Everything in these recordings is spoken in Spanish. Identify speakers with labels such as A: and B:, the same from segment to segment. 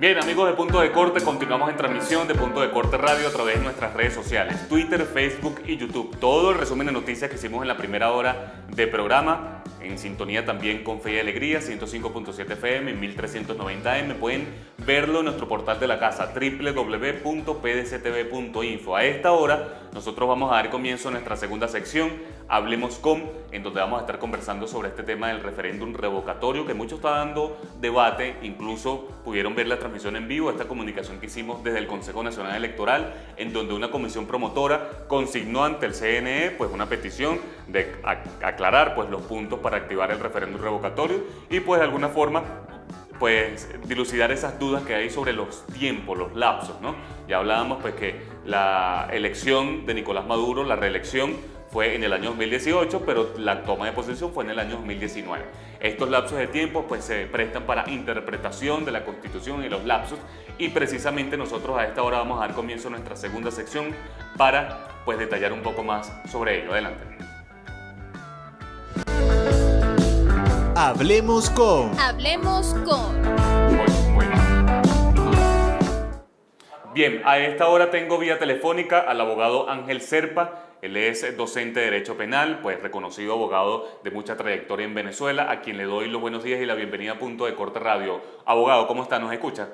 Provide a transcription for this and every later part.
A: Bien, amigos de Punto de Corte, continuamos en transmisión de Punto de Corte Radio a través de nuestras redes sociales, Twitter, Facebook y YouTube. Todo el resumen de noticias que hicimos en la primera hora de programa, en sintonía también con Fe y Alegría, 105.7 FM y 1390M. Pueden verlo en nuestro portal de la casa, www.pdctv.info. A esta hora, nosotros vamos a dar comienzo a nuestra segunda sección, Hablemos con, en donde vamos a estar conversando sobre este tema del referéndum revocatorio, que mucho está dando debate. Incluso pudieron ver la transmisión en vivo, esta comunicación que hicimos desde el Consejo Nacional Electoral, en donde una comisión promotora consignó ante el CNE pues una petición de aclarar pues los puntos para activar el referéndum revocatorio y pues de alguna forma pues dilucidar esas dudas que hay sobre los tiempos, los lapsos, ¿no? Ya hablábamos pues que la elección de Nicolás Maduro, la reelección, fue en el año 2018, pero la toma de posesión fue en el año 2019. Estos lapsos de tiempo pues se prestan para interpretación de la Constitución y los lapsos, y precisamente nosotros a esta hora vamos a dar comienzo a nuestra segunda sección para pues detallar un poco más sobre ello. Adelante.
B: Hablemos con.
C: Hablemos con.
A: Muy bien. Bien, a esta hora tengo vía telefónica al abogado Ángel Serpa. Él es docente de Derecho Penal, pues reconocido abogado de mucha trayectoria en Venezuela, a quien le doy los buenos días y la bienvenida a Punto de Corte Radio. Abogado, ¿cómo está? ¿Nos escucha?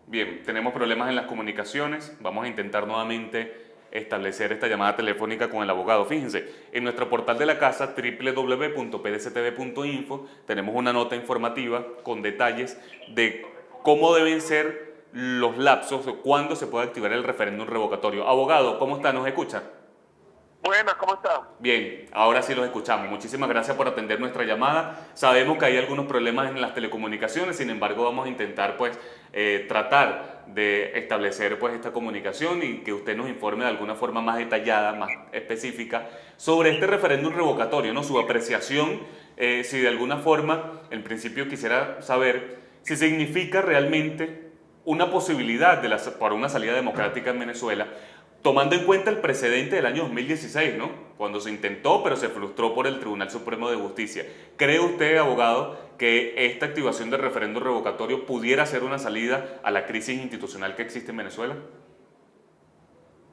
A: Bien, tenemos problemas en las comunicaciones. Vamos a intentar nuevamente establecer esta llamada telefónica con el abogado. Fíjense, en nuestro portal de la casa, www.pdctv.info, tenemos una nota informativa con detalles de cómo deben ser los lapsos o cuándo se puede activar el referéndum revocatorio. Abogado, ¿cómo está? ¿Nos escucha?
D: Buenas, ¿cómo está?
A: Bien, ahora sí los escuchamos. Muchísimas gracias por atender nuestra llamada. Sabemos que hay algunos problemas en las telecomunicaciones, sin embargo vamos a intentar pues tratar de establecer pues esta comunicación y que usted nos informe de alguna forma más detallada, más específica sobre este referéndum revocatorio, ¿no? Su apreciación, si de alguna forma, en principio quisiera saber si significa realmente una posibilidad para una salida democrática en Venezuela, tomando en cuenta el precedente del año 2016, ¿no? Cuando se intentó, pero se frustró por el Tribunal Supremo de Justicia. ¿Cree usted, abogado, que esta activación del referéndum revocatorio pudiera ser una salida a la crisis institucional que existe en Venezuela?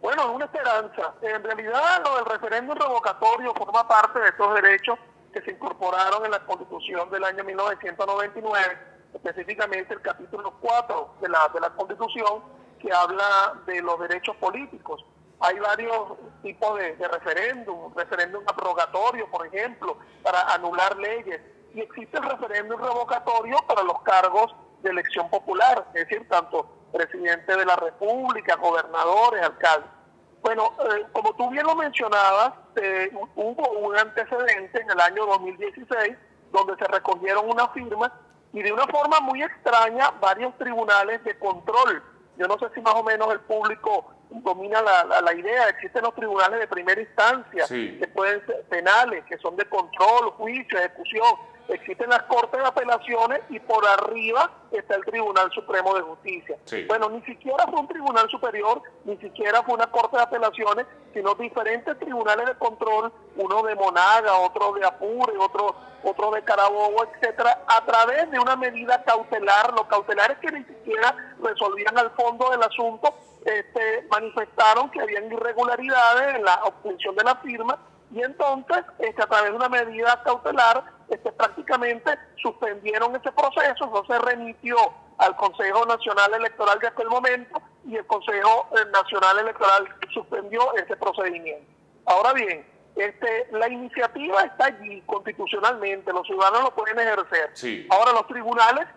D: Bueno, es una esperanza. En realidad, lo del referéndum revocatorio forma parte de estos derechos que se incorporaron en la Constitución del año 1999, específicamente el capítulo 4 de la Constitución, que habla de los derechos políticos. Hay varios tipos de referéndum abrogatorio, por ejemplo, para anular leyes, y existe el referéndum revocatorio para los cargos de elección popular, es decir, tanto presidente de la República, gobernadores, alcaldes. Bueno, como tú bien lo mencionabas, hubo un antecedente en el año 2016 donde se recogieron unas firmas y de una forma muy extraña varios tribunales de control. Yo no sé si más o menos el público domina la idea. Existen los tribunales de primera instancia,
A: sí,
D: que pueden ser penales, que son de control, juicio, ejecución. Existen las cortes de apelaciones y por arriba está el Tribunal Supremo de Justicia.
A: Sí.
D: Bueno, ni siquiera fue un tribunal superior, ni siquiera fue una corte de apelaciones, sino diferentes tribunales de control, uno de Monaga, otro de Apure, otro de Carabobo, etcétera, a través de una medida cautelar. Los cautelares que ni siquiera resolvían al fondo del asunto, manifestaron que habían irregularidades en la obtención de la firma, y entonces a través de una medida cautelar prácticamente suspendieron ese proceso. No se remitió al Consejo Nacional Electoral de aquel momento y el Consejo Nacional Electoral suspendió ese procedimiento. Ahora bien, la iniciativa está allí constitucionalmente, los ciudadanos lo pueden ejercer.
A: Sí.
D: Ahora los tribunales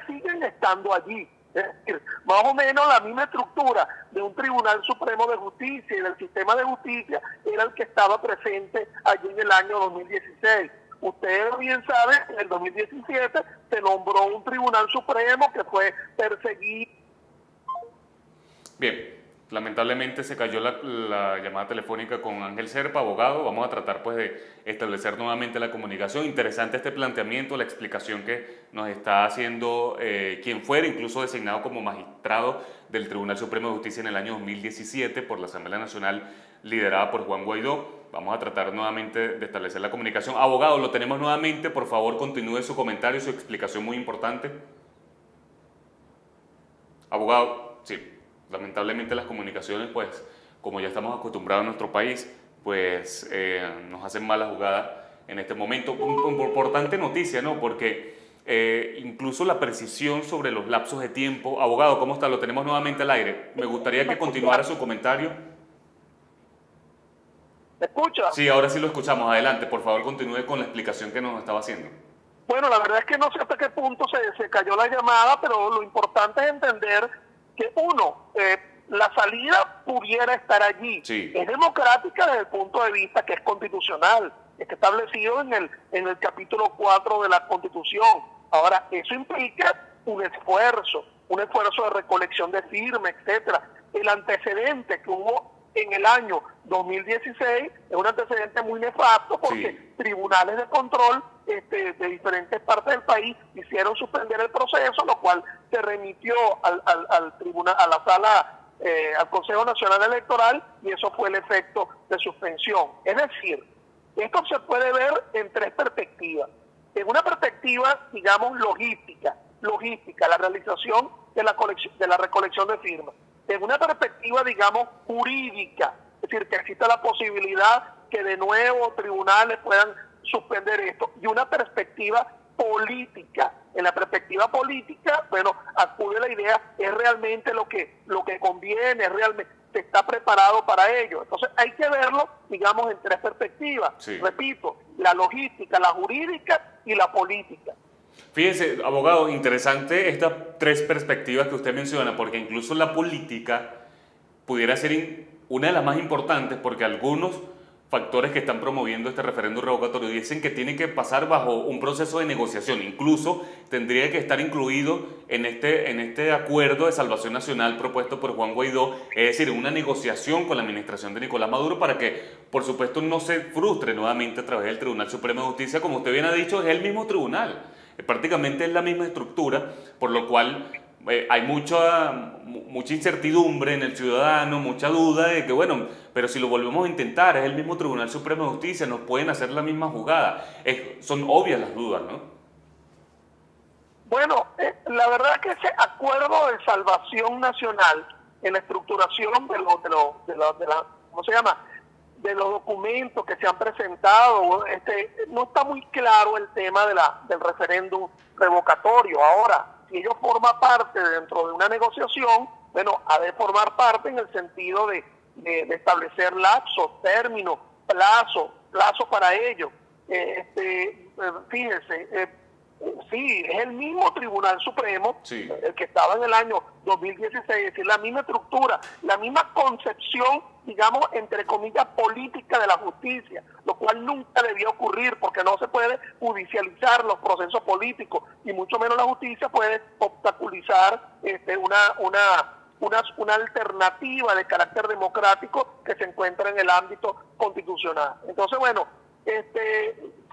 D: siguen estando allí. Es decir, más o menos la misma estructura de un Tribunal Supremo de Justicia y del sistema de justicia era el que estaba presente allí en el año 2016. Usted bien sabe, en el 2017 se nombró un Tribunal Supremo que fue perseguido.
A: Bien, lamentablemente se cayó la llamada telefónica con Ángel Serpa, abogado. Vamos a tratar pues de establecer nuevamente la comunicación. Interesante este planteamiento, la explicación que nos está haciendo quien fuera incluso designado como magistrado del Tribunal Supremo de Justicia en el año 2017 por la Asamblea Nacional liderada por Juan Guaidó. vamos a tratar nuevamente de establecer la comunicación. Abogado, lo tenemos nuevamente, por favor continúe su comentario, su explicación muy importante. Abogado, sí, lamentablemente las comunicaciones, pues, como ya estamos acostumbrados en nuestro país, pues nos hacen mala jugada en este momento. Una importante noticia, ¿no? Porque incluso la precisión sobre los lapsos de tiempo. Abogado, ¿cómo está? Lo tenemos nuevamente al aire. Me gustaría que continuara su comentario.
D: ¿Me escucha?
A: Sí, ahora sí lo escuchamos. Adelante, por favor, continúe con la explicación que nos estaba haciendo.
D: Bueno, la verdad es que no sé hasta qué punto se cayó la llamada, pero lo importante es entender que la salida pudiera estar allí.
A: Sí.
D: Es democrática desde el punto de vista que es constitucional, está establecido en el capítulo 4 de la Constitución. Ahora, eso implica un esfuerzo de recolección de firmas, etcétera. El antecedente que hubo en el año 2016 es un antecedente muy nefasto porque
A: sí,
D: tribunales de control de diferentes partes del país hicieron suspender el proceso, lo cual se remitió al tribunal, a la sala, al Consejo Nacional Electoral, y eso fue el efecto de suspensión. Es decir, esto se puede ver en tres perspectivas. En una perspectiva, digamos, logística, la realización de la recolección de firmas. En una perspectiva, digamos, jurídica, es decir, que exista la posibilidad que de nuevo tribunales puedan suspender esto. Y una perspectiva política. En la perspectiva política, bueno, acude la idea, es realmente lo que conviene, realmente se está preparado para ello. Entonces hay que verlo, digamos, en tres perspectivas.
A: Sí.
D: Repito, la logística, la jurídica y la política.
A: Fíjese, abogado, interesante estas tres perspectivas que usted menciona, porque incluso la política pudiera ser una de las más importantes, porque algunos factores que están promoviendo este referéndum revocatorio dicen que tiene que pasar bajo un proceso de negociación, incluso tendría que estar incluido en este acuerdo de salvación nacional propuesto por Juan Guaidó, es decir, una negociación con la administración de Nicolás Maduro para que, por supuesto, no se frustre nuevamente a través del Tribunal Supremo de Justicia, como usted bien ha dicho, es el mismo tribunal, prácticamente es la misma estructura, por lo cual hay mucha incertidumbre en el ciudadano, mucha duda de que, bueno, pero si lo volvemos a intentar, es el mismo Tribunal Supremo de Justicia, nos pueden hacer la misma jugada. Son obvias las dudas, ¿no?
D: Bueno, la verdad es que ese acuerdo de salvación nacional en la estructuración ¿cómo se llama?, de los documentos que se han presentado, no está muy claro el tema del referéndum revocatorio. Ahora, si ello forma parte dentro de una negociación, bueno, ha de formar parte en el sentido de establecer lapsos, términos, plazo para ello. Fíjense, sí, es el mismo Tribunal Supremo,
A: sí,
D: el que estaba en el año 2016, es decir, la misma estructura, la misma concepción, digamos, entre comillas, política de la justicia, lo cual nunca debía ocurrir porque no se puede judicializar los procesos políticos y mucho menos la justicia puede obstaculizar una alternativa de carácter democrático que se encuentra en el ámbito constitucional. Entonces, bueno,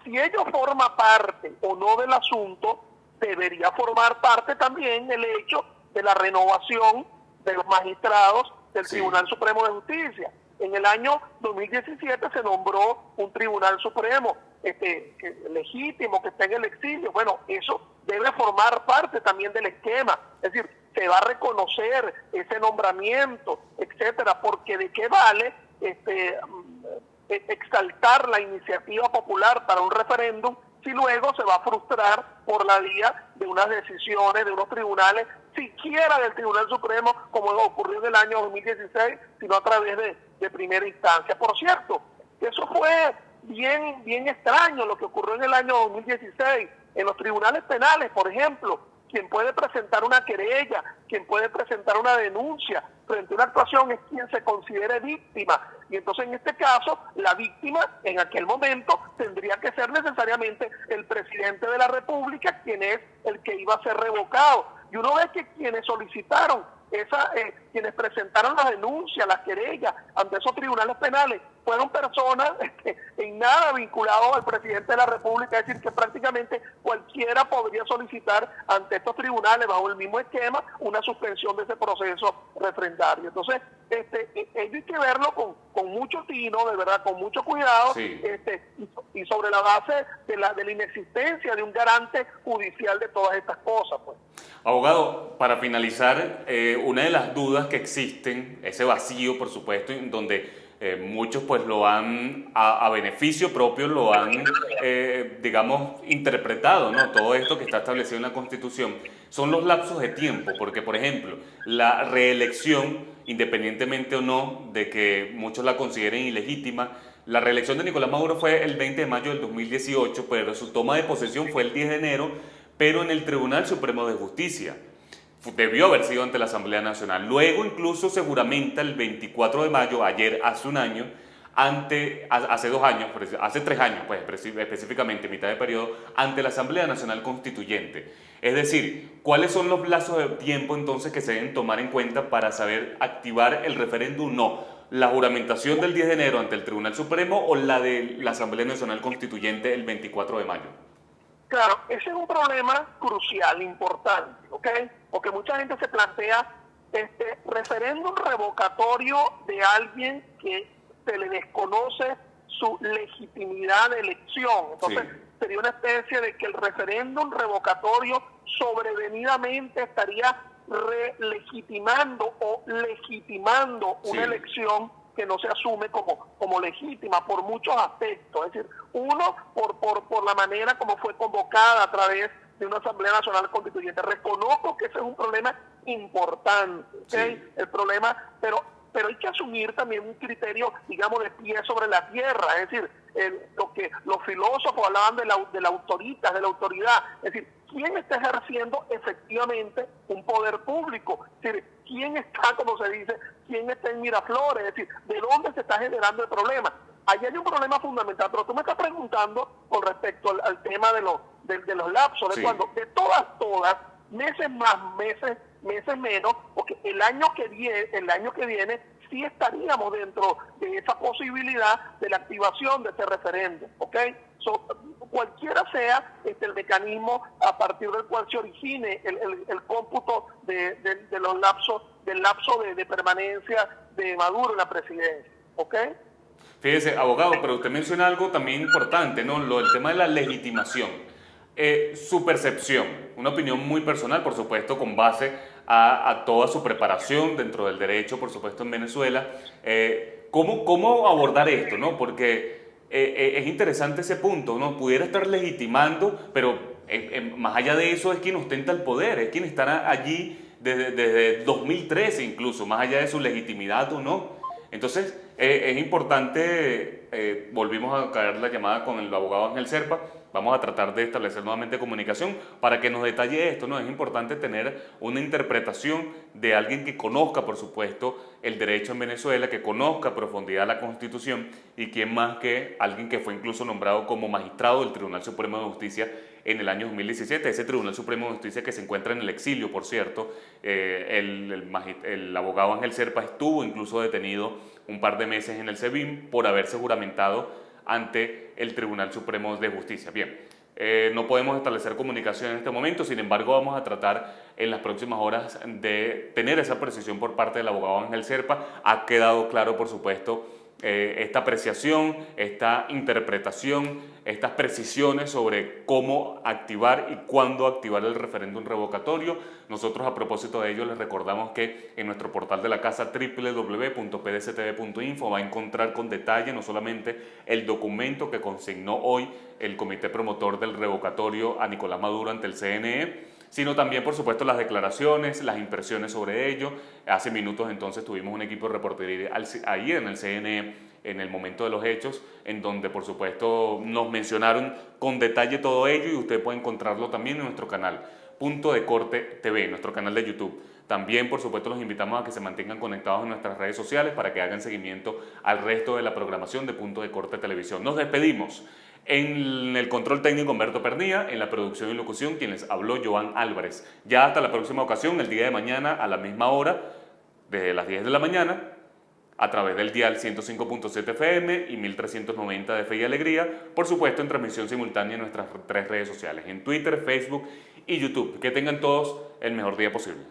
D: si ello forma parte o no del asunto, debería formar parte también el hecho de la renovación de los magistrados del
A: sí,
D: Tribunal Supremo de Justicia. En el año 2017 se nombró un Tribunal Supremo legítimo, que está en el exilio. Bueno, eso debe formar parte también del esquema. Es decir, se va a reconocer ese nombramiento, etcétera, porque de qué vale exaltar la iniciativa popular para un referéndum si luego se va a frustrar por la vía de unas decisiones de unos tribunales, siquiera del Tribunal Supremo, como ocurrió en el año 2016, sino a través de primera instancia. Por cierto, eso fue bien extraño lo que ocurrió en el año 2016. En los tribunales penales, por ejemplo, quien puede presentar una querella, quien puede presentar una denuncia frente a una actuación es quien se considere víctima. Y entonces en este caso, la víctima en aquel momento tendría que ser necesariamente el presidente de la República, quien es el que iba a ser revocado. Y uno ve que quienes solicitaron, quienes presentaron las denuncias, las querellas ante esos tribunales penales, fueron personas en nada vinculados al presidente de la República, es decir, que prácticamente cualquiera podría solicitar ante estos tribunales, bajo el mismo esquema, una suspensión de ese proceso refrendario. Entonces, hay que verlo con mucho tino, de verdad, con mucho cuidado,
A: Sí.
D: Y sobre la base de la inexistencia de un garante judicial de todas estas cosas, pues.
A: Abogado, para finalizar, una de las dudas que existen, ese vacío, por supuesto, en donde muchos pues lo han, a beneficio propio, lo han, digamos, interpretado, ¿no? Todo esto que está establecido en la Constitución, son los lapsos de tiempo, porque, por ejemplo, la reelección, independientemente o no de que muchos la consideren ilegítima, la reelección de Nicolás Maduro fue el 20 de mayo del 2018, pero su toma de posesión fue el 10 de enero, pero en el Tribunal Supremo de Justicia. Debió haber sido ante la Asamblea Nacional. Luego, incluso, seguramente, el 24 de mayo, ayer, hace un año, hace 2 años, hace 3 años, pues específicamente, mitad de periodo, ante la Asamblea Nacional Constituyente. Es decir, ¿cuáles son los plazos de tiempo entonces que se deben tomar en cuenta para saber activar el referéndum? No, la juramentación del 10 de enero ante el Tribunal Supremo o la de la Asamblea Nacional Constituyente el 24 de mayo.
D: Claro, ese es un problema crucial, importante, ¿ok? Porque mucha gente se plantea referéndum revocatorio de alguien que se le desconoce su legitimidad de elección. Entonces,
A: Sí.
D: sería una especie de que el referéndum revocatorio sobrevenidamente estaría legitimando o legitimando una
A: Sí.
D: elección que no se asume como legítima por muchos aspectos. Es decir, uno, por la manera como fue convocada a través de una Asamblea Nacional Constituyente. Reconozco que ese es un problema importante, ¿okay?
A: Sí.
D: El problema, pero hay que asumir también un criterio, digamos, de pie sobre la tierra. Es decir, lo que los filósofos hablaban de la autoritas, de la autoridad. Es decir, ¿quién está ejerciendo efectivamente un poder público? Es decir, ¿quién está, como se dice, quién está en Miraflores? Es decir, ¿de dónde se está generando el problema? Ahí hay un problema fundamental, pero tú me estás preguntando con respecto al tema de los lapsos, de
A: Sí.
D: cuando, de todas, meses más, meses menos, porque el año que viene sí estaríamos dentro de esa posibilidad de la activación de ese referéndum, ¿ok? Cualquiera sea el mecanismo a partir del cual se origine el cómputo de los lapsos, del lapso de permanencia de Maduro en la presidencia, ¿ok?
A: Fíjese, abogado, pero usted menciona algo también importante, ¿no? El tema de la legitimación. Su percepción, una opinión muy personal, por supuesto, con base a toda su preparación dentro del derecho, por supuesto, en Venezuela. ¿Cómo abordar esto, no? Porque es interesante ese punto, ¿no? Pudiera estar legitimando, pero más allá de eso es quien ostenta el poder, es quien estará allí desde 2013 incluso, más allá de su legitimidad o no. Entonces, es importante, volvimos a caer la llamada con el abogado Ángel Serpa, vamos a tratar de establecer nuevamente comunicación para que nos detalle esto, ¿no? Es importante tener una interpretación de alguien que conozca, por supuesto, el derecho en Venezuela, que conozca a profundidad la Constitución y quién más que alguien que fue incluso nombrado como magistrado del Tribunal Supremo de Justicia en el año 2017, ese Tribunal Supremo de Justicia que se encuentra en el exilio, por cierto. El abogado Ángel Serpa estuvo incluso detenido un par de meses en el SEBIN por haberse juramentado ante el Tribunal Supremo de Justicia. Bien, no podemos establecer comunicación en este momento, sin embargo vamos a tratar en las próximas horas de tener esa precisión por parte del abogado Ángel Serpa. Ha quedado claro, por supuesto, esta apreciación, esta interpretación, estas precisiones sobre cómo activar y cuándo activar el referéndum revocatorio. Nosotros, a propósito de ello, les recordamos que en nuestro portal de la casa www.pdctv.info va a encontrar con detalle no solamente el documento que consignó hoy el comité promotor del revocatorio a Nicolás Maduro ante el CNE, sino también, por supuesto, las declaraciones, las impresiones sobre ello. Hace minutos entonces tuvimos un equipo de reportería ahí en el CNE en el momento de los hechos, en donde, por supuesto, nos mencionaron con detalle todo ello y usted puede encontrarlo también en nuestro canal, Punto de Corte TV, nuestro canal de YouTube. También, por supuesto, los invitamos a que se mantengan conectados en nuestras redes sociales para que hagan seguimiento al resto de la programación de Punto de Corte Televisión. Nos despedimos. En el control técnico Humberto Pernía, en la producción y locución quien les habló Joan Álvarez. Ya hasta la próxima ocasión, el día de mañana a la misma hora, desde las 10 de la mañana, a través del dial 105.7 FM y 1390 de Fe y Alegría, por supuesto en transmisión simultánea en nuestras 3 redes sociales, en Twitter, Facebook y YouTube. Que tengan todos el mejor día posible.